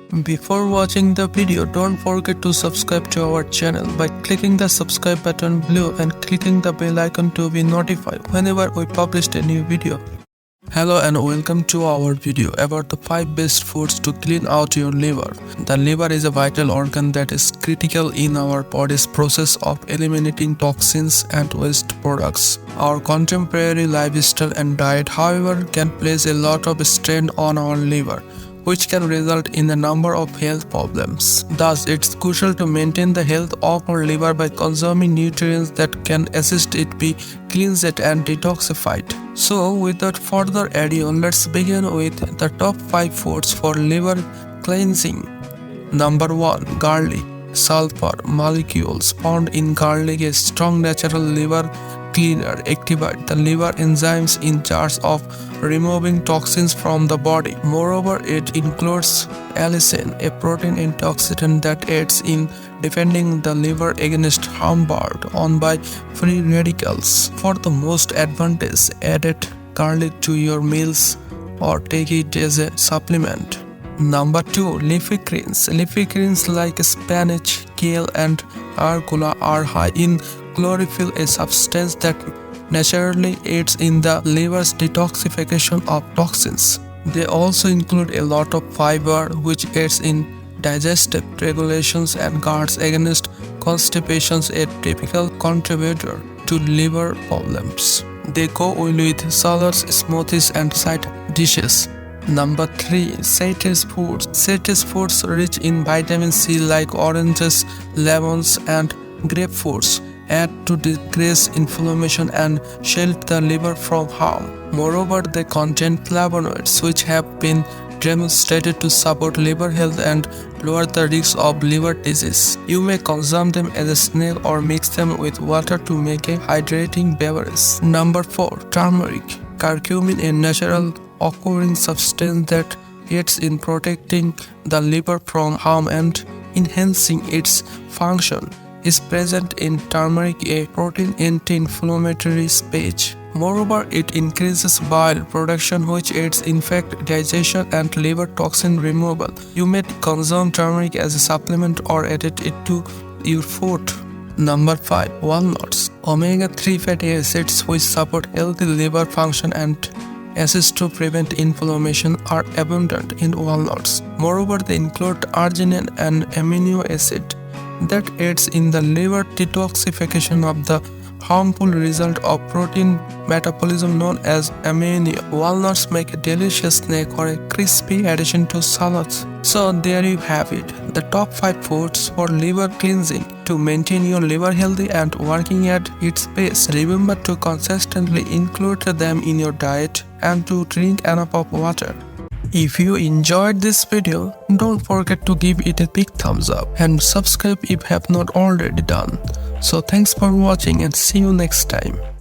Before watching the video, don't forget to subscribe to our channel by clicking the subscribe button below and clicking the bell icon to be notified whenever we publish a new video. Hello and welcome to our video about the 5 best foods to clean out your liver. The liver is a vital organ that is critical in our body's process of eliminating toxins and waste products. Our contemporary lifestyle and diet, however, can place a lot of strain on our liver, which can result in a number of health problems. Thus, it's crucial to maintain the health of our liver by consuming nutrients that can assist it be cleansed and detoxified. So, without further ado, let's begin with the top 5 foods for liver cleansing. Number 1. Garlic. Sulfur molecules found in garlic, a strong natural liver cleaner, activate the liver enzymes in charge of removing toxins from the body. Moreover, it includes allicin, a protein antioxidant that aids in defending the liver against harm brought on by free radicals. For the most advantage, add garlic to your meals or take it as a supplement. Number 2. Leafy greens. Leafy greens like spinach, kale and arugula are high in chlorophyll, a substance that naturally aids in the liver's detoxification of toxins. They also include a lot of fiber, which aids in digestive regulations and guards against constipation, a typical contributor to liver problems. They go well with salads, smoothies and side dishes. Number 3. Citrus fruits. Citrus fruits rich in vitamin C like oranges, lemons and grapefruits add to decrease inflammation and shield the liver from harm. Moreover, they contain flavonoids which have been demonstrated to support liver health and lower the risk of liver disease. You may consume them as a snack or mix them with water to make a hydrating beverage. Number 4. Turmeric. Curcumin, a natural occurring substance that aids in protecting the liver from harm and enhancing its function, is present in turmeric, a protein anti-inflammatory species. Moreover, it increases bile production, which aids in fat digestion and liver toxin removal. You may consume turmeric as a supplement or add it to your food. Number 5. Walnuts. Omega-3 fatty acids, which support healthy liver function and assist to prevent inflammation, are abundant in walnuts. Moreover, they include arginine, an amino acid that aids in the liver detoxification of the harmful result of protein metabolism known as ammonia. Walnuts make a delicious snack or a crispy addition to salads. So there you have it, the top 5 foods for liver cleansing. To maintain your liver healthy and working at its best, remember to consistently include them in your diet and to drink enough of water. If you enjoyed this video, don't forget to give it a big thumbs up and subscribe if you have not already done. So thanks for watching and see you next time.